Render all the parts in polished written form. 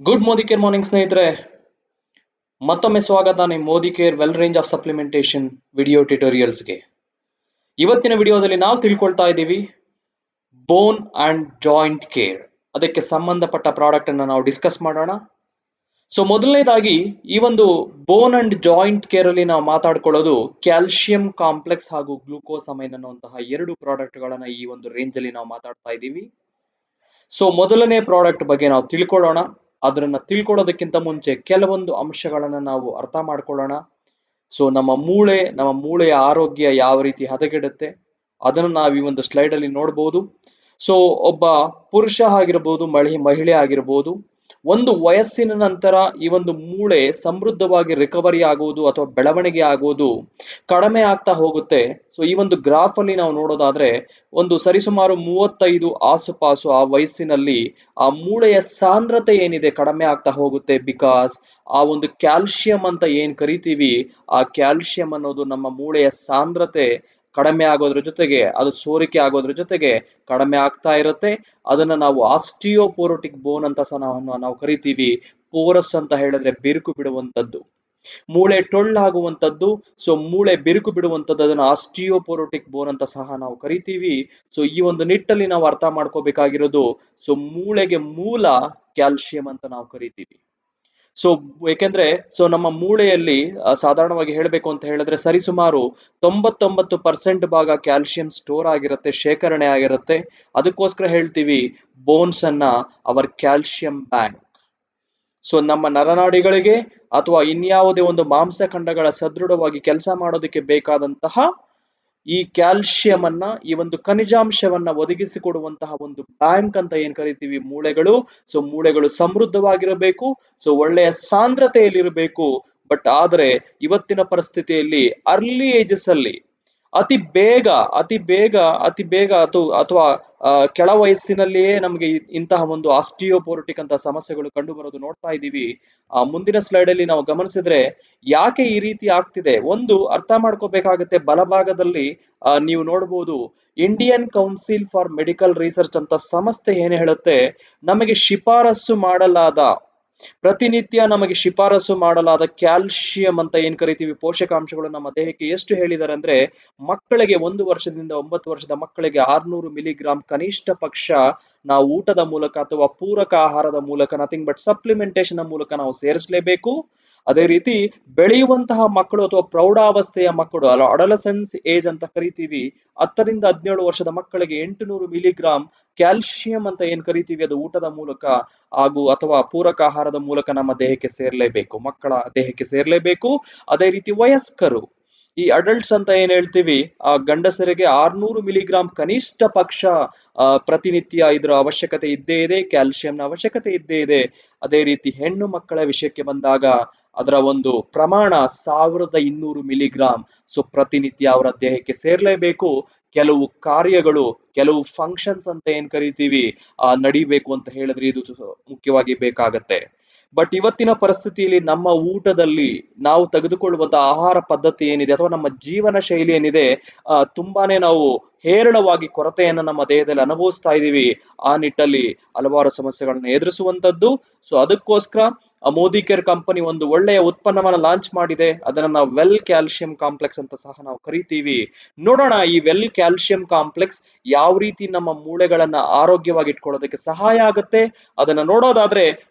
Good Modi care morning ಸ್ನೇಹಿತರೆ, ಮತ್ತೊಮ್ಮೆ ಸ್ವಾಗತ ನಿಮ್ಮ Modicare well range of supplementation video ಟ್ಯುಟೋರಿಯಲ್ಸ್ಗೆ. ಇವತ್ತಿನ ವಿಡಿಯೋದಲ್ಲಿ ನಾವು ತಿಳ್ಕೊಳ್ತಾ ಇದ್ದೀವಿ ಬೋನ್ ಅಂಡ್ ಜಾಯಿಂಟ್ ಕೇರ್, ಅದಕ್ಕೆ ಸಂಬಂಧಪಟ್ಟ ಪ್ರಾಡಕ್ಟ್ ಅನ್ನು ನಾವು ಡಿಸ್ಕಸ್ ಮಾಡೋಣ. ಸೊ ಮೊದಲನೇದಾಗಿ ಈ ಒಂದು ಬೋನ್ ಅಂಡ್ ಜಾಯಿಂಟ್ ಕೇರ್ ಅಲ್ಲಿ ನಾವು ಮಾತಾಡ್ಕೊಳ್ಳೋದು ಕ್ಯಾಲ್ಸಿಯಂ ಕಾಂಪ್ಲೆಕ್ಸ್ ಹಾಗೂ ಗ್ಲೂಕೋಸಮೈನ್ ಅನ್ನುವಂತಹ ಎರಡು ಪ್ರಾಡಕ್ಟ್ಗಳನ್ನ ಈ ಒಂದು ರೇಂಜ್ ಅಲ್ಲಿ ನಾವು ಮಾತಾಡ್ತಾ ಇದ್ದೀವಿ. ಸೊ ಮೊದಲನೇ ಪ್ರಾಡಕ್ಟ್ ಬಗ್ಗೆ ನಾವು ತಿಳ್ಕೊಳ್ಳೋಣ. ಅದನ್ನ ತಿಳ್ಕೊಳ್ಳೋದಕ್ಕಿಂತ ಮುಂಚೆ ಕೆಲವೊಂದು ಅಂಶಗಳನ್ನ ನಾವು ಅರ್ಥ ಮಾಡ್ಕೊಳ್ಳೋಣ. ಸೊ ನಮ್ಮ ಮೂಳೆಯ ಆರೋಗ್ಯ ಯಾವ ರೀತಿ ಹದಗೆಡುತ್ತೆ ಅದನ್ನು ನಾವು ಈ ಒಂದು ಸ್ಲೈಡ್ ಅಲ್ಲಿ ನೋಡಬಹುದು. ಸೊ ಒಬ್ಬ ಪುರುಷ ಆಗಿರ್ಬೋದು, ಮಹಿಳೆ ಆಗಿರ್ಬೋದು, ಒಂದು ವಯಸ್ಸಿನ ನಂತರ ಈ ಒಂದು ಮೂಳೆ ಸಮೃದ್ಧವಾಗಿ ರಿಕವರಿ ಆಗುವುದು ಅಥವಾ ಬೆಳವಣಿಗೆ ಆಗುವುದು ಕಡಿಮೆ ಆಗ್ತಾ ಹೋಗುತ್ತೆ. ಸೊ ಈ ಒಂದು ಗ್ರಾಫ್ ಅಲ್ಲಿ ನಾವು ನೋಡೋದಾದ್ರೆ ಒಂದು ಸರಿಸುಮಾರು 35 ಆಸುಪಾಸು ಆ ವಯಸ್ಸಿನಲ್ಲಿ ಆ ಮೂಳೆಯ ಸಾಂದ್ರತೆ ಏನಿದೆ ಕಡಿಮೆ ಆಗ್ತಾ ಹೋಗುತ್ತೆ. ಬಿಕಾಸ್ ಆ ಒಂದು ಕ್ಯಾಲ್ಸಿಯಂ ಅಂತ ಏನ್ ಕರಿತೀವಿ, ಆ ಕ್ಯಾಲ್ಸಿಯಂ ಅನ್ನೋದು ನಮ್ಮ ಮೂಳೆಯ ಸಾಂದ್ರತೆ ಕಡಿಮೆ ಆಗೋದ್ರ ಜೊತೆಗೆ ಅದು ಸೋರಿಕೆ ಆಗೋದ್ರ ಜೊತೆಗೆ ಕಡಿಮೆ ಆಗ್ತಾ ಇರುತ್ತೆ. ಅದನ್ನ ನಾವು ಆಸ್ಟಿಯೋಪೋರೋಟಿಕ್ ಬೋನ್ ಅಂತ ಸಹ ನಾವು ಕರಿತೀವಿ. ಪೋರಸ್ ಅಂತ ಹೇಳಿದ್ರೆ ಬಿರುಕು ಬಿಡುವಂತದ್ದು, ಮೂಳೆ ಟೊಳ್ಳಾಗುವಂತದ್ದು. ಸೊ ಮೂಳೆ ಬಿರುಕು ಬಿಡುವಂತದ್ದು, ಅದನ್ನ ಆಸ್ಟಿಯೋಪೋರೋಟಿಕ್ ಬೋನ್ ಅಂತ ಸಹ ನಾವು ಕರಿತೀವಿ. ಸೊ ಈ ಒಂದು ನಿಟ್ಟಲ್ಲಿ ನಾವು ಅರ್ಥ ಮಾಡ್ಕೋಬೇಕಾಗಿರೋದು, ಸೊ ಮೂಳೆಗೆ ಮೂಲ ಕ್ಯಾಲ್ಸಿಯಂ ಅಂತ ನಾವು ಕರಿತೀವಿ. ಸೊ ಏಕೆಂದ್ರೆ ನಮ್ಮ ಮೂಳೆಯಲ್ಲಿ ಸಾಧಾರಣವಾಗಿ ಹೇಳಬೇಕು ಅಂತ ಹೇಳಿದ್ರೆ ಸರಿಸುಮಾರು 99% ಭಾಗ ಕ್ಯಾಲ್ಸಿಯಂ ಸ್ಟೋರ್ ಆಗಿರುತ್ತೆ, ಶೇಖರಣೆ ಆಗಿರುತ್ತೆ. ಅದಕ್ಕೋಸ್ಕರ ಹೇಳ್ತೀವಿ ಬೋನ್ಸ್ ಅನ್ನ ಅವರ್ ಕ್ಯಾಲ್ಸಿಯಂ ಬ್ಯಾಂಕ್. ಸೊ ನಮ್ಮ ನರನಾಡಿಗಳಿಗೆ ಅಥವಾ ಇನ್ಯಾವುದೇ ಒಂದು ಮಾಂಸಖಂಡಗಳ ಸದೃಢವಾಗಿ ಕೆಲಸ ಮಾಡೋದಕ್ಕೆ ಬೇಕಾದಂತಹ ಈ ಕ್ಯಾಲ್ಸಿಯಂ ಅನ್ನ, ಈ ಒಂದು ಖನಿಜಾಂಶವನ್ನ ಒದಗಿಸಿಕೊಡುವಂತಹ ಒಂದು ಬ್ಯಾಂಕ್ ಅಂತ ಏನ್ ಕರಿತೀವಿ ಮೂಳೆಗಳು. ಸೊ ಮೂಳೆಗಳು ಸಮೃದ್ಧವಾಗಿರಬೇಕು, ಸೊ ಒಳ್ಳೆಯ ಸಾಂದ್ರತೆಯಲ್ಲಿರಬೇಕು. ಬಟ್ ಆದ್ರೆ ಇವತ್ತಿನ ಪರಿಸ್ಥಿತಿಯಲ್ಲಿ ಅರ್ಲಿ ಏಜಸ್ ಅಲ್ಲಿ ಅತಿ ಬೇಗ ಅಥವಾ ಕೆಳ ವಯಸ್ಸಿನಲ್ಲಿಯೇ ನಮಗೆ ಇಂತಹ ಒಂದು ಆಸ್ಟಿಯೋಪೋರೋಟಿಕ್ ಅಂತ ಸಮಸ್ಯೆಗಳು ಕಂಡು ಬರೋದು ನೋಡ್ತಾ ಇದ್ದೀವಿ. ಮುಂದಿನ ಸ್ಲೈಡ್ ಅಲ್ಲಿ ನಾವು ಗಮನಿಸಿದ್ರೆ ಯಾಕೆ ಈ ರೀತಿ ಆಗ್ತಿದೆ ಒಂದು ಅರ್ಥ ಮಾಡ್ಕೋಬೇಕಾಗತ್ತೆ. ಬಲಭಾಗದಲ್ಲಿ ನೀವು ನೋಡಬಹುದು Indian council for medical research ಅಂತ ಸಂಸ್ಥೆ ಏನ್ ಹೇಳುತ್ತೆ, ನಮಗೆ ಪ್ರತಿನಿತ್ಯ ನಮಗೆ ಶಿಫಾರಸು ಮಾಡಲಾದ ಕ್ಯಾಲ್ಸಿಯಂ ಅಂತ ಏನ್ ಕರಿತೀವಿ ಪೋಷಕಾಂಶಗಳು ನಮ್ಮ ದೇಹಕ್ಕೆ ಎಷ್ಟು ಹೇಳಿದ್ದಾರೆ ಅಂದ್ರೆ, ಮಕ್ಕಳಿಗೆ 1 ವರ್ಷದಿಂದ 9 ವರ್ಷದ ಮಕ್ಕಳಿಗೆ 600 ಮಿಲಿಗ್ರಾಂ ಕನಿಷ್ಠ ಪಕ್ಷ ನಾವು ಊಟದ ಮೂಲಕ ಅಥವಾ ಪೂರಕ ಆಹಾರದ ಮೂಲಕ, ನಥಿಂಗ್ ಬಟ್ ಸಪ್ಲಿಮೆಂಟೇಶನ್ ಮೂಲಕ ನಾವು ಸೇರಿಸಲೇಬೇಕು. ಅದೇ ರೀತಿ ಬೆಳೆಯುವಂತಹ ಮಕ್ಕಳು ಅಥವಾ ಪ್ರೌಢಾವಸ್ಥೆಯ ಮಕ್ಕಳು, ಅಡಲಸೆನ್ಸ್ ಏಜ್ ಅಂತ ಕರಿತೀವಿ, 10 ರಿಂದ 17 ವರ್ಷದ ಮಕ್ಕಳಿಗೆ 800 ಮಿಲಿಗ್ರಾಂ ಕ್ಯಾಲ್ಸಿಯಂ ಅಂತ ಏನ್ ಕರಿತೀವಿ ಅದು ಊಟದ ಮೂಲಕ ಅಥವಾ ಪೂರಕ ಆಹಾರದ ಮೂಲಕ ನಮ್ಮ ದೇಹಕ್ಕೆ ಸೇರ್ಲೇಬೇಕು, ಮಕ್ಕಳ ದೇಹಕ್ಕೆ ಸೇರ್ಲೇಬೇಕು. ಅದೇ ರೀತಿ ವಯಸ್ಕರು, ಈ ಅಡಲ್ಟ್ಸ್ ಅಂತ ಏನ್ ಹೇಳ್ತೀವಿ, ಆ ಗಂಡಸರಿಗೆ 600 ಮಿಲಿಗ್ರಾಂ ಕನಿಷ್ಠ ಪಕ್ಷ ಪ್ರತಿನಿತ್ಯ ಇದರ ಅವಶ್ಯಕತೆ ಇದ್ದೇ ಇದೆ, ಕ್ಯಾಲ್ಸಿಯಂನ ಅವಶ್ಯಕತೆ ಇದ್ದೇ ಇದೆ. ಅದೇ ರೀತಿ ಹೆಣ್ಣು ಮಕ್ಕಳ ವಿಷಯಕ್ಕೆ ಬಂದಾಗ ಅದರ ಒಂದು ಪ್ರಮಾಣ 1200 ಮಿಲಿಗ್ರಾಂ. ಸೊ ಪ್ರತಿನಿತ್ಯ ಅವರ ದೇಹಕ್ಕೆ ಸೇರ್ಲೇಬೇಕು. ಕೆಲವು ಕಾರ್ಯಗಳು, ಕೆಲವು ಫಂಕ್ಷನ್ಸ್ ಅಂತ ಏನ್ ಕರಿತೀವಿ ನಡಿಬೇಕು ಅಂತ ಹೇಳಿದ್ರೆ ಇದು ಮುಖ್ಯವಾಗಿ ಬೇಕಾಗತ್ತೆ. ಬಟ್ ಇವತ್ತಿನ ಪರಿಸ್ಥಿತಿಯಲ್ಲಿ ನಮ್ಮ ಊಟದಲ್ಲಿ ನಾವು ತೆಗೆದುಕೊಳ್ಳುವಂತಹ ಆಹಾರ ಪದ್ಧತಿ ಏನಿದೆ ಅಥವಾ ನಮ್ಮ ಜೀವನ ಶೈಲಿ ಏನಿದೆ, ತುಂಬಾನೇ ನಾವು ಹೇರಳವಾಗಿ ಕೊರತೆಯನ್ನ ನಮ್ಮ ದೇಹದಲ್ಲಿ ಅನುಭವಿಸ್ತಾ ಇದ್ದೀವಿ. ಆ ನಿಟ್ಟಲ್ಲಿ ಹಲವಾರು ಸಮಸ್ಯೆಗಳನ್ನ ಎದುರಿಸುವಂತದ್ದು. ಸೊ ಅದಕ್ಕೋಸ್ಕರ ಮೋದಿ ಕೇರ್ ಕಂಪನಿ ಒಂದು ಒಳ್ಳೆಯ ಉತ್ಪನ್ನವನ್ನ ಲಾಂಚ್ ಮಾಡಿದೆ. ಅದನ್ನ ನಾವು ವೆಲ್ ಕ್ಯಾಲ್ಸಿಯಂ ಕಾಂಪ್ಲೆಕ್ಸ್ ಅಂತ ಸಹ ನಾವು ಕರಿತೀವಿ. ನೋಡೋಣ ಈ ವೆಲ್ ಕ್ಯಾಲ್ಸಿಯಂ ಕಾಂಪ್ಲೆಕ್ಸ್ ಯಾವ ರೀತಿ ನಮ್ಮ ಮೂಳೆಗಳನ್ನ ಆರೋಗ್ಯವಾಗಿ ಇಟ್ಕೊಳ್ಳೋದಕ್ಕೆ ಸಹಾಯ ಆಗುತ್ತೆ. ಅದನ್ನ ನೋಡೋದಾದ್ರೆ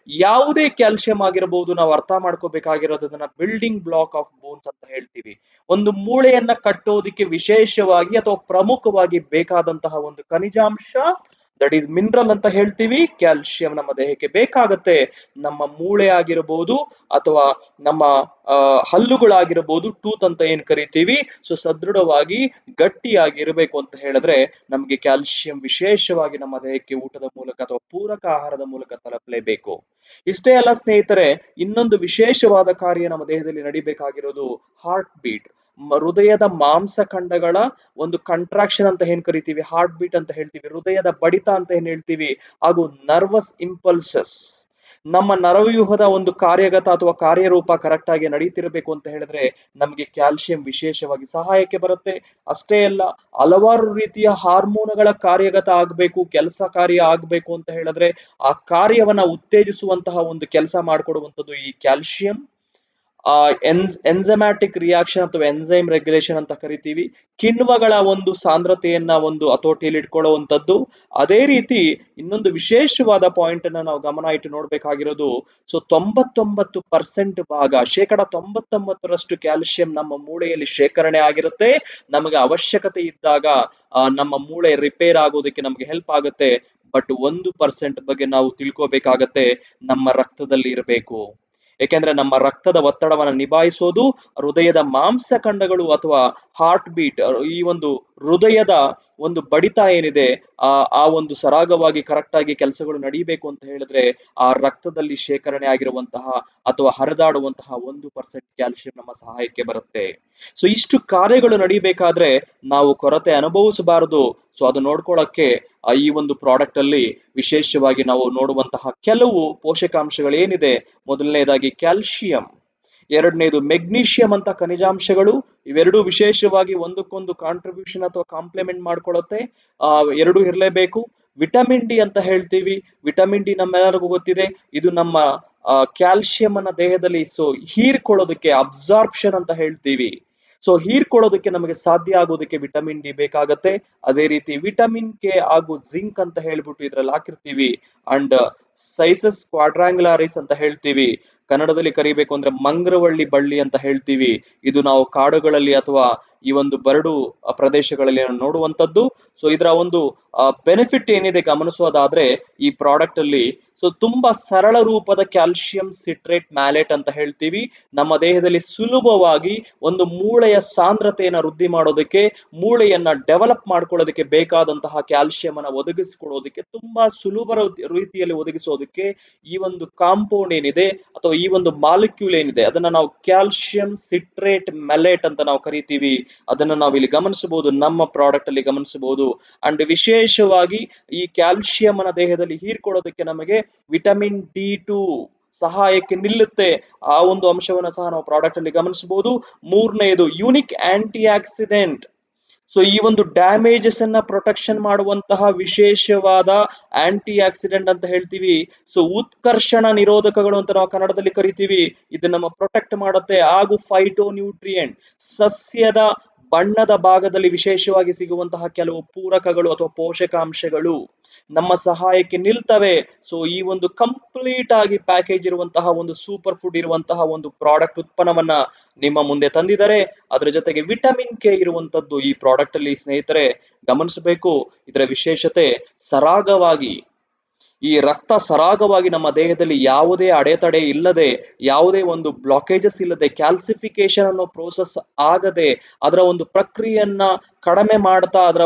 ಯಾವುದೇ ಕ್ಯಾಲ್ಸಿಯಂ ಆಗಿರಬಹುದು, ನಾವು ಅರ್ಥ ಮಾಡ್ಕೋಬೇಕಾಗಿರೋದು ಅದನ್ನ ಬಿಲ್ಡಿಂಗ್ ಬ್ಲಾಕ್ ಆಫ್ ಬೋನ್ಸ್ ಅಂತ ಹೇಳ್ತೀವಿ. ಒಂದು ಮೂಳೆಯನ್ನ ಕಟ್ಟೋದಿಕ್ಕೆ ವಿಶೇಷವಾಗಿ ಅಥವಾ ಪ್ರಮುಖವಾಗಿ ಬೇಕಾದಂತಹ ಒಂದು ಖನಿಜಾಂಶ, ದಟ್ ಈಸ್ ಮಿನರಲ್ ಅಂತ ಹೇಳ್ತೀವಿ, ಕ್ಯಾಲ್ಸಿಯಂ ನಮ್ಮ ದೇಹಕ್ಕೆ ಬೇಕಾಗತ್ತೆ. ನಮ್ಮ ಮೂಳೆ ಆಗಿರಬಹುದು ಅಥವಾ ನಮ್ಮ ಹಲ್ಲುಗಳಾಗಿರಬಹುದು, ಟೂತ್ ಅಂತ ಏನ್ ಕರಿತೀವಿ, ಸೊ ಸದೃಢವಾಗಿ ಗಟ್ಟಿಯಾಗಿ ಇರಬೇಕು ಅಂತ ಹೇಳಿದ್ರೆ ನಮ್ಗೆ ಕ್ಯಾಲ್ಸಿಯಂ ವಿಶೇಷವಾಗಿ ನಮ್ಮ ದೇಹಕ್ಕೆ ಊಟದ ಮೂಲಕ ಅಥವಾ ಪೂರಕ ಆಹಾರದ ಮೂಲಕ ತಲುಪಲೇಬೇಕು. ಇಷ್ಟೇ ಅಲ್ಲ ಸ್ನೇಹಿತರೆ, ಇನ್ನೊಂದು ವಿಶೇಷವಾದ ಕಾರ್ಯ ನಮ್ಮ ದೇಹದಲ್ಲಿ ನಡಿಬೇಕಾಗಿರೋದು ಹಾರ್ಟ್ ಬೀಟ್, ಹೃದಯದ ಮಾಂಸಖಂಡಗಳ ಒಂದು ಕಂಟ್ರಾಕ್ಷನ್ ಅಂತ ಏನ್ ಕರಿತೀವಿ, ಹಾರ್ಟ್ ಬೀಟ್ ಅಂತ ಹೇಳ್ತೀವಿ, ಹೃದಯದ ಬಡಿತ ಅಂತ ಏನ್ ಹೇಳ್ತೀವಿ, ಹಾಗೂ ನರ್ವಸ್ ಇಂಪಲ್ಸಸ್, ನಮ್ಮ ನರವ್ಯೂಹದ ಒಂದು ಕಾರ್ಯಗತ ಅಥವಾ ಕಾರ್ಯರೂಪ ಕರೆಕ್ಟ್ ಆಗಿ ನಡೀತಿರ್ಬೇಕು ಅಂತ ಹೇಳಿದ್ರೆ ನಮಗೆ ಕ್ಯಾಲ್ಸಿಯಂ ವಿಶೇಷವಾಗಿ ಸಹಾಯಕ್ಕೆ ಬರುತ್ತೆ. ಅಷ್ಟೇ ಅಲ್ಲ, ಹಲವಾರು ರೀತಿಯ ಹಾರ್ಮೋನುಗಳ ಕಾರ್ಯಗತ ಆಗ್ಬೇಕು, ಕೆಲಸ ಕಾರ್ಯ ಆಗ್ಬೇಕು ಅಂತ ಹೇಳಿದ್ರೆ ಆ ಕಾರ್ಯವನ್ನ ಉತ್ತೇಜಿಸುವಂತಹ ಒಂದು ಕೆಲಸ ಮಾಡಿಕೊಡುವಂಥದ್ದು ಈ ಕ್ಯಾಲ್ಸಿಯಂ. ಎನ್ಸಮ್ಯಾಟಿಕ್ ರಿಯಾಕ್ಷನ್ ಅಥವಾ ಎನ್ಸೈಮ್ ರೆಗ್ಯುಲೇಷನ್ ಅಂತ ಕರಿತೀವಿ. ಕಿಣ್ವಗಳ ಒಂದು ಸಾಂದ್ರತೆಯನ್ನ ಒಂದು ಹತೋಟಿಯಲ್ಲಿ ಇಟ್ಕೊಳ್ಳುವಂಥದ್ದು. ಅದೇ ರೀತಿ ಇನ್ನೊಂದು ವಿಶೇಷವಾದ ಪಾಯಿಂಟ್ ಅನ್ನ ನಾವು ಗಮನ ಇಟ್ಟು ನೋಡ್ಬೇಕಾಗಿರೋದು, ಸೊ 99% ಭಾಗ, 99% ಕ್ಯಾಲ್ಸಿಯಂ ನಮ್ಮ ಮೂಳೆಯಲ್ಲಿ ಶೇಖರಣೆ ಆಗಿರುತ್ತೆ. ನಮಗೆ ಅವಶ್ಯಕತೆ ಇದ್ದಾಗ ನಮ್ಮ ಮೂಳೆ ರಿಪೇರ್ ಆಗೋದಕ್ಕೆ ನಮಗೆ ಹೆಲ್ಪ್ ಆಗುತ್ತೆ. ಬಟ್ 1% ಬಗ್ಗೆ ನಾವು ತಿಳ್ಕೋಬೇಕಾಗತ್ತೆ, ನಮ್ಮ ರಕ್ತದಲ್ಲಿ ಇರಬೇಕು. ಏಕೆಂದ್ರೆ ನಮ್ಮ ರಕ್ತದ ಒತ್ತಡವನ್ನು ನಿಭಾಯಿಸೋದು ಹೃದಯದ ಮಾಂಸಖಂಡಗಳು ಅಥವಾ ಹಾರ್ಟ್ ಬೀಟ್, ಈ ಒಂದು ಹೃದಯದ ಒಂದು ಬಡಿತ ಏನಿದೆ ಆ ಒಂದು ಸರಾಗವಾಗಿ ಕರೆಕ್ಟ್ ಆಗಿ ಕೆಲಸಗಳು ನಡೀಬೇಕು ಅಂತ ಹೇಳಿದ್ರೆ ಆ ರಕ್ತದಲ್ಲಿ ಶೇಖರಣೆ ಆಗಿರುವಂತಹ ಅಥವಾ ಹರಿದಾಡುವಂತಹ 1% ಕ್ಯಾಲ್ಸಿಯಂ ನಮ್ಮ ಸಹಾಯಕ್ಕೆ ಬರುತ್ತೆ. ಸೊ ಇಷ್ಟು ಕಾರ್ಯಗಳು ನಡಿಬೇಕಾದ್ರೆ ನಾವು ಕೊರತೆ ಅನುಭವಿಸಬಾರದು. ಸೊ ಅದು ನೋಡ್ಕೊಳ್ಳಕ್ಕೆ ಈ ಒಂದು ಪ್ರಾಡಕ್ಟ್ ಅಲ್ಲಿ ವಿಶೇಷವಾಗಿ ನಾವು ನೋಡುವಂತಹ ಕೆಲವು ಪೋಷಕಾಂಶಗಳೇನಿದೆ, ಮೊದಲನೇದಾಗಿ ಕ್ಯಾಲ್ಸಿಯಂ, ಎರಡನೇದು ಮೆಗ್ನೀಷಿಯಂ ಅಂತ ಖನಿಜಾಂಶಗಳು. ಇವೆರಡು ವಿಶೇಷವಾಗಿ ಒಂದಕ್ಕೊಂದು ಕಾಂಟ್ರಿಬ್ಯೂಷನ್ ಅಥವಾ ಕಾಂಪ್ಲಿಮೆಂಟ್ ಮಾಡ್ಕೊಳ್ಳುತ್ತೆ, ಎರಡು ಇರಲೇಬೇಕು. ವಿಟಮಿನ್ ಡಿ ಅಂತ ಹೇಳ್ತೀವಿ. ವಿಟಮಿನ್ ಡಿ ನಮ್ಮೆಲ್ಲರಿಗೂ ಗೊತ್ತಿದೆ, ಇದು ನಮ್ಮ ಕ್ಯಾಲ್ಸಿಯಂ ಅನ್ನ ದೇಹದಲ್ಲಿ ಹೀರ್ಕೊಳ್ಳೋದಕ್ಕೆ ಅಬ್ಸಾರ್ಪ್ಷನ್ ಅಂತ ಹೇಳ್ತೀವಿ. ಸೊ ಹೀರ್ಕೊಳ್ಳೋದಕ್ಕೆ ನಮಗೆ ಸಾಧ್ಯ ಆಗೋದಕ್ಕೆ ವಿಟಮಿನ್ ಡಿ ಬೇಕಾಗತ್ತೆ. ಅದೇ ರೀತಿ ವಿಟಮಿನ್ ಕೆ ಹಾಗೂ ಜಿಂಕ್ ಅಂತ ಹೇಳ್ಬಿಟ್ಟು ಇದ್ರಲ್ಲಿ ಹಾಕಿರ್ತೀವಿ. ಅಂಡ್ ಸೈಸಸ್ ಕ್ವಾಡ್ರಾಂಗ್ಯುಲಾರಿಸ್ ಅಂತ ಹೇಳ್ತೀವಿ, ಕನ್ನಡದಲ್ಲಿ ಕರಿಬೇಕು ಅಂದ್ರೆ ಮಂಗ್ರವಳ್ಳಿ ಬಳ್ಳಿ ಅಂತ ಹೇಳ್ತೀವಿ. ಇದು ನಾವು ಕಾಡುಗಳಲ್ಲಿ ಅಥವಾ ಈ ಒಂದು ಬರಡು ಪ್ರದೇಶಗಳಲ್ಲಿ ನೋಡುವಂತದ್ದು. ಸೊ ಇದರ ಒಂದು ಬೆನಿಫಿಟ್ ಏನಿದೆ ಗಮನಿಸೋದಾದ್ರೆ ಈ ಪ್ರಾಡಕ್ಟ್ ಅಲ್ಲಿ, ಸೊ ತುಂಬಾ ಸರಳ ರೂಪದ ಕ್ಯಾಲ್ಸಿಯಂ ಸಿಟ್ರೇಟ್ ಮ್ಯಾಲೇಟ್ ಅಂತ ಹೇಳ್ತೀವಿ. ನಮ್ಮ ದೇಹದಲ್ಲಿ ಸುಲಭವಾಗಿ ಒಂದು ಮೂಳೆಯ ಸಾಂದ್ರತೆಯನ್ನ ವೃದ್ಧಿ ಮಾಡೋದಕ್ಕೆ, ಮೂಳೆಯನ್ನ ಡೆವಲಪ್ ಮಾಡ್ಕೊಳ್ಳೋದಕ್ಕೆ ಬೇಕಾದಂತಹ ಕ್ಯಾಲ್ಸಿಯಂ ಅನ್ನ ಒದಗಿಸಿಕೊಡೋದಕ್ಕೆ, ತುಂಬಾ ಸುಲಭ ರೀತಿಯಲ್ಲಿ ಒದಗಿಸೋದಕ್ಕೆ ಈ ಒಂದು ಕಾಂಪೌಂಡ್ ಏನಿದೆ ಅಥವಾ ಈ ಒಂದು ಮಾಲಿಕ್ಯೂಲ್ ಏನಿದೆ ಅದನ್ನ ನಾವು ಕ್ಯಾಲ್ಸಿಯಂ ಸಿಟ್ರೇಟ್ ಮ್ಯಾಲೇಟ್ ಅಂತ ನಾವು ಕರಿತೀವಿ. ಅದನ್ನ ನಾವು ಇಲ್ಲಿ ಗಮನಿಸಬಹುದು, ನಮ್ಮ ಪ್ರಾಡಕ್ಟ್ ಅಲ್ಲಿ ಗಮನಿಸಬಹುದು. ಅಂಡ್ ವಿಶೇಷವಾಗಿ ಈ ಕ್ಯಾಲ್ಸಿಯಂ ಅನ್ನ ದೇಹದಲ್ಲಿ ಹೀರ್ಕೊಳ್ಳೋದಕ್ಕೆ ನಮಗೆ ವಿಟಮಿನ್ ಡಿ2 ಸಹಾಯಕ್ಕೆ ನಿಲ್ಲುತ್ತೆ. ಆ ಒಂದು ಅಂಶವನ್ನ ಸಹ ನಾವು ಪ್ರಾಡಕ್ಟ್ ಅಲ್ಲಿ ಗಮನಿಸಬಹುದು. ಮೂರನೆಯದು ಯುನಿಕ್ ಆಂಟಿ ಆಕ್ಸಿಡೆಂಟ್. ಸೊ ಈ ಒಂದು ಡ್ಯಾಮೇಜಸ್ ಅನ್ನ ಪ್ರೊಟೆಕ್ಷನ್ ಮಾಡುವಂತಹ ವಿಶೇಷವಾದ ಆಂಟಿ ಆಕ್ಸಿಡೆಂಟ್ ಅಂತ ಹೇಳ್ತೀವಿ. ಸೊ ಉತ್ಕರ್ಷಣ ನಿರೋಧಕಗಳು ಅಂತ ನಾವು ಕನ್ನಡದಲ್ಲಿ ಕರಿತೀವಿ. ಇದು ನಮ್ಮ ಪ್ರೊಟೆಕ್ಟ್ ಮಾಡುತ್ತೆ. ಹಾಗೂ ಫೈಟೋ ನ್ಯೂಟ್ರಿಯೆಂಟ್, ಸಸ್ಯದ ಬಣ್ಣದ ಭಾಗದಲ್ಲಿ ವಿಶೇಷವಾಗಿ ಸಿಗುವಂತಹ ಕೆಲವು ಪೂರಕಗಳು ಅಥವಾ ಪೋಷಕಾಂಶಗಳು ನಮ್ಮ ಸಹಾಯಕ್ಕೆ ನಿಲ್ತವೆ. ಸೊ ಈ ಒಂದು ಕಂಪ್ಲೀಟ್ ಆಗಿ ಪ್ಯಾಕೇಜ್ ಇರುವಂತಹ ಒಂದು ಸೂಪರ್ ಫುಡ್ ಇರುವಂತಹ ಒಂದು ಪ್ರಾಡಕ್ಟ್ ಉತ್ಪನ್ನವನ್ನ ನಿಮ್ಮ ಮುಂದೆ ತಂದಿದ್ದಾರೆ. ಅದರ ಜೊತೆಗೆ ವಿಟಮಿನ್ ಕೆ ಇರುವಂತದ್ದು ಈ ಪ್ರಾಡಕ್ಟ್ ಅಲ್ಲಿ ಸ್ನೇಹಿತರೆ ಗಮನಿಸಬೇಕು. ಇದರ ವಿಶೇಷತೆ ಸರಾಗವಾಗಿ, ಈ ರಕ್ತ ಸರಾಗವಾಗಿ ನಮ್ಮ ದೇಹದಲ್ಲಿ ಯಾವುದೇ ಅಡೆತಡೆ ಇಲ್ಲದೆ, ಯಾವುದೇ ಒಂದು ಬ್ಲಾಕೇಜಸ್ ಇಲ್ಲದೆ, ಕ್ಯಾಲ್ಸಿಫಿಕೇಶನ್ ಅನ್ನೋ ಪ್ರೋಸೆಸ್ ಆಗದೆ, ಅದರ ಒಂದು ಪ್ರಕ್ರಿಯೆಯನ್ನ ಕಡಿಮೆ ಮಾಡ್ತಾ, ಅದರ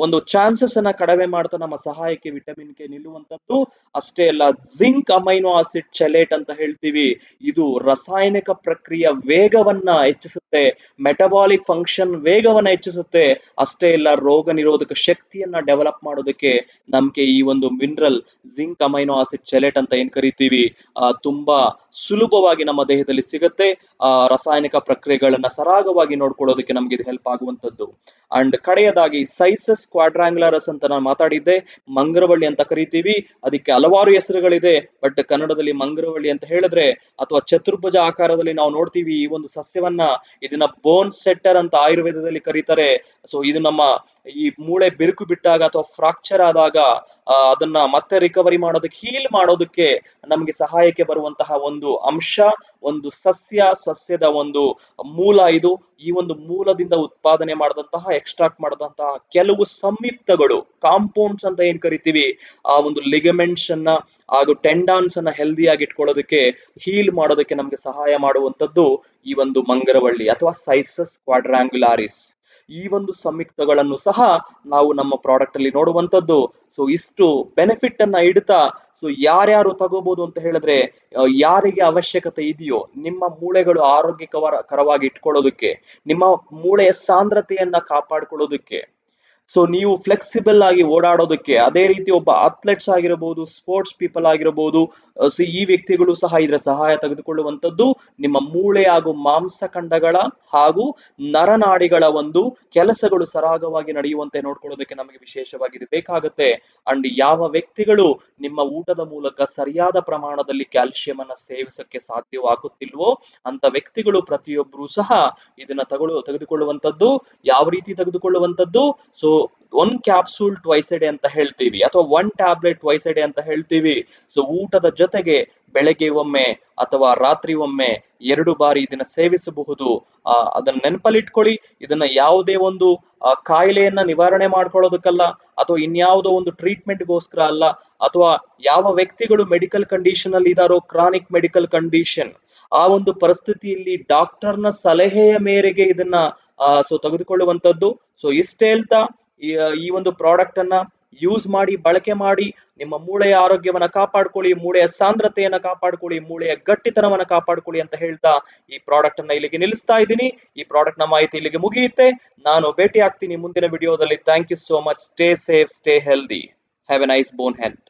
ಒಂದು ಚಾನ್ಸಸ್ ಅನ್ನ ಕಡಿಮೆ ಮಾಡ್ತಾ ನಮ್ಮ ಸಹಾಯಕ್ಕೆ ವಿಟಮಿನ್ ಕೆ ನಿಲ್ಲುವಂತದ್ದು. ಅಷ್ಟೇ ಅಲ್ಲ, ಜಿಂಕ್ ಅಮೈನೋ ಆಸಿಡ್ ಚೆಲೇಟ್ ಅಂತ ಹೇಳ್ತೀವಿ. ಇದು ರಾಸಾಯನಿಕ ಪ್ರಕ್ರಿಯೆ ವೇಗವನ್ನ ಹೆಚ್ಚಿಸುತ್ತೆ, ಮೆಟಬಾಲಿಕ್ ಫಂಕ್ಷನ್ ವೇಗವನ್ನ ಹೆಚ್ಚಿಸುತ್ತೆ. ಅಷ್ಟೇ ಇಲ್ಲ, ರೋಗ ನಿರೋಧಕ ಶಕ್ತಿಯನ್ನ ಡೆವಲಪ್ ಮಾಡೋದಕ್ಕೆ ನಮ್ಗೆ ಈ ಒಂದು ಮಿನರಲ್ ಜಿಂಕ್ ಅಮೈನೋ ಆಸಿಡ್ ಚೆಲೇಟ್ ಅಂತ ಏನ್ ಕರಿತೀವಿ ತುಂಬಾ ಸುಲಭವಾಗಿ ನಮ್ಮ ದೇಹದಲ್ಲಿ ಸಿಗುತ್ತೆ. ರಾಸಾಯನಿಕ ಪ್ರಕ್ರಿಯೆಗಳನ್ನ ಸರಾಗವಾಗಿ ನೋಡ್ಕೊಳ್ಳೋದಕ್ಕೆ ನಮ್ಗೆ ಇದು ಹೆಲ್ಪ್ ಆಗುವಂತದ್ದು. ಅಂಡ್ ಕಡೆಯದಾಗಿ ಸೈಸಸ್ ಕ್ವಾಡ್ರಾಂಗ್ಯುಲಾರಸ್ ಅಂತ ನಾನು ಮಾತಾಡಿದ್ದೆ, ಮಂಗ್ರವಳ್ಳಿ ಅಂತ ಕರಿತೀವಿ. ಅದಕ್ಕೆ ಹಲವಾರು ಹೆಸರುಗಳಿದೆ, ಬಟ್ ಕನ್ನಡದಲ್ಲಿ ಮಂಗ್ರವಳ್ಳಿ ಅಂತ ಹೇಳಿದ್ರೆ ಅಥವಾ ಚತುರ್ಭುಜ ಆಕಾರದಲ್ಲಿ ನಾವು ನೋಡ್ತೀವಿ ಈ ಒಂದು ಸಸ್ಯವನ್ನ. ಇದನ್ನ ಬೋನ್ ಸೆಟ್ಟರ್ ಅಂತ ಆಯುರ್ವೇದದಲ್ಲಿ ಕರೀತಾರೆ. ಸೊ ಇದು ನಮ್ಮ ಈ ಮೂಳೆ ಬಿರುಕು ಬಿಟ್ಟಾಗ ಅಥವಾ ಫ್ರಾಕ್ಚರ್ ಆದಾಗ ಅದನ್ನ ಮತ್ತೆ ರಿಕವರಿ ಮಾಡೋದಕ್ಕೆ, ಹೀಲ್ ಮಾಡೋದಕ್ಕೆ ನಮಗೆ ಸಹಾಯಕ್ಕೆ ಬರುವಂತಹ ಒಂದು ಅಂಶ, ಒಂದು ಸಸ್ಯದ ಒಂದು ಮೂಲ ಇದು. ಈ ಒಂದು ಮೂಲದಿಂದ ಉತ್ಪಾದನೆ ಮಾಡಿದಂತಹ, ಎಕ್ಸ್ಟ್ರಾಕ್ಟ್ ಮಾಡಿದಂತಹ ಕೆಲವು ಸಂಯುಕ್ತಗಳು, ಕಾಂಪೌಂಡ್ಸ್ ಅಂತ ಏನ್ ಕರಿತೀವಿ, ಆ ಒಂದು ಲಿಗಮೆಂಟ್ಸ್ ಅನ್ನ ಹಾಗೂ ಟೆಂಡಾನ್ಸ್ ಅನ್ನ ಹೆಲ್ದಿಯಾಗಿ ಇಟ್ಕೊಳ್ಳೋದಕ್ಕೆ, ಹೀಲ್ ಮಾಡೋದಕ್ಕೆ ನಮ್ಗೆ ಸಹಾಯ ಮಾಡುವಂತದ್ದು ಈ ಒಂದು ಮಂಗರವಳ್ಳಿ ಅಥವಾ ಸೈಸಸ್ ಕ್ವಾಡ್ರಾಂಗ್ಯುಲಾರಿಸ್. ಈ ಒಂದು ಸಂಯುಕ್ತಗಳನ್ನು ಸಹ ನಾವು ನಮ್ಮ ಪ್ರಾಡಕ್ಟ್ ಅಲ್ಲಿ ನೋಡುವಂತದ್ದು. ಸೊ ಇಷ್ಟು ಬೆನಿಫಿಟ್ ಅನ್ನ ಇಡ್ತಾ, ಸೊ ಯಾರ್ಯಾರು ತಗೋಬಹುದು ಅಂತ ಹೇಳಿದ್ರೆ, ಯಾರಿಗೆ ಅವಶ್ಯಕತೆ ಇದೆಯೋ ನಿಮ್ಮ ಮೂಳೆಗಳು ಆರೋಗ್ಯಕರವಾಗಿ ಇಟ್ಕೊಳ್ಳೋದಕ್ಕೆ, ನಿಮ್ಮ ಮೂಳೆಯ ಸಾಂದ್ರತೆಯನ್ನ ಕಾಪಾಡ್ಕೊಳ್ಳೋದಕ್ಕೆ, ಸೊ ನೀವು ಫ್ಲೆಕ್ಸಿಬಲ್ ಆಗಿ ಓಡಾಡೋದಕ್ಕೆ, ಅದೇ ರೀತಿ ಒಬ್ಬ ಅಥ್ಲೆಟ್ಸ್ ಆಗಿರಬಹುದು, ಸ್ಪೋರ್ಟ್ಸ್ ಪೀಪಲ್ ಆಗಿರಬಹುದು, ಸೊ ಈ ವ್ಯಕ್ತಿಗಳು ಸಹ ಇದರ ಸಹಾಯ ತೆಗೆದುಕೊಳ್ಳುವಂಥದ್ದು ನಿಮ್ಮ ಮೂಳೆ ಹಾಗೂ ಮಾಂಸಖಂಡಗಳ ಹಾಗೂ ನರನಾಡಿಗಳ ಒಂದು ಕೆಲಸಗಳು ಸರಾಗವಾಗಿ ನಡೆಯುವಂತೆ ನೋಡ್ಕೊಳ್ಳೋದಕ್ಕೆ ನಮಗೆ ವಿಶೇಷವಾಗಿ ಇದು ಬೇಕಾಗುತ್ತೆ. ಅಂಡ್ ಯಾವ ವ್ಯಕ್ತಿಗಳು ನಿಮ್ಮ ಊಟದ ಮೂಲಕ ಸರಿಯಾದ ಪ್ರಮಾಣದಲ್ಲಿ ಕ್ಯಾಲ್ಸಿಯಂ ಅನ್ನ ಸೇವಿಸಕ್ಕೆ ಸಾಧ್ಯವಾಗುತ್ತಿಲ್ವೋ ಅಂತ ವ್ಯಕ್ತಿಗಳು ಪ್ರತಿಯೊಬ್ಬರು ಸಹ ಇದನ್ನ ತೆಗೆದುಕೊಳ್ಳುವಂಥದ್ದು. ಯಾವ ರೀತಿ ತೆಗೆದುಕೊಳ್ಳುವಂಥದ್ದು? So 1 capsule twice a day ಅಂತ ಹೇಳ್ತೀವಿ, ಅಥವಾ 1 ಟ್ಯಾಬ್ಲೆಟ್ ಟ್ವೈಸ್ ಎ ಡೇ ಅಂತ ಹೇಳ್ತೀವಿ. ಸೊ ಊಟದ ಜೊತೆಗೆ ಬೆಳಗ್ಗೆ ಒಮ್ಮೆ ಅಥವಾ ರಾತ್ರಿ ಒಮ್ಮೆ 2 ಬಾರಿ ಇದನ್ನ ಸೇವಿಸಬಹುದು. ಅದನ್ನ ನೆನಪಲ್ಲಿಟ್ಕೊಳ್ಳಿ. ಇದನ್ನ ಯಾವುದೇ ಒಂದು ಕಾಯಿಲೆಯನ್ನ ನಿವಾರಣೆ ಮಾಡ್ಕೊಳ್ಳೋದಕ್ಕಲ್ಲ, ಅಥವಾ ಇನ್ಯಾವುದೋ ಒಂದು ಟ್ರೀಟ್ಮೆಂಟ್ಗೋಸ್ಕರ ಅಲ್ಲ, ಅಥವಾ ಯಾವ ವ್ಯಕ್ತಿಗಳು ಮೆಡಿಕಲ್ ಕಂಡೀಷನ್ ಅಲ್ಲಿ ಇದಾರೋ, ಕ್ರಾನಿಕ್ ಮೆಡಿಕಲ್ ಕಂಡೀಷನ್, ಆ ಒಂದು ಪರಿಸ್ಥಿತಿಯಲ್ಲಿ ಡಾಕ್ಟರ್ನ ಸಲಹೆಯ ಮೇರೆಗೆ ಇದನ್ನ ಸೊ ತೆಗೆದುಕೊಳ್ಳುವಂಥದ್ದು. ಸೊ ಇಷ್ಟ ಹೇಳ್ತಾ ಈ ಒಂದು ಪ್ರಾಡಕ್ಟ್ ಅನ್ನ ಯೂಸ್ ಮಾಡಿ, ಬಳಕೆ ಮಾಡಿ, ನಿಮ್ಮ ಮೂಳೆಯ ಆರೋಗ್ಯವನ್ನ ಕಾಪಾಡ್ಕೊಳ್ಳಿ, ಮೂಳೆಯ ಸಾಂದ್ರತೆಯನ್ನ ಕಾಪಾಡ್ಕೊಳ್ಳಿ, ಮೂಳೆಯ ಗಟ್ಟಿತನವನ್ನ ಕಾಪಾಡ್ಕೊಳ್ಳಿ ಅಂತ ಹೇಳ್ತಾ ಈ ಪ್ರಾಡಕ್ಟ್ ಅನ್ನ ಇಲ್ಲಿಗೆ ನಿಲ್ಲಿಸ್ತಾ ಇದ್ದೀನಿ. ಈ ಪ್ರಾಡಕ್ಟ್ ನ ಮಾಹಿತಿ ಇಲ್ಲಿಗೆ ಮುಗಿಯುತ್ತೆ. ನಾನು ಭೇಟಿ ಆಗ್ತೀನಿ ಮುಂದಿನ ವಿಡಿಯೋದಲ್ಲಿ. Thank you so much. Stay safe, stay healthy. Have a nice bone health.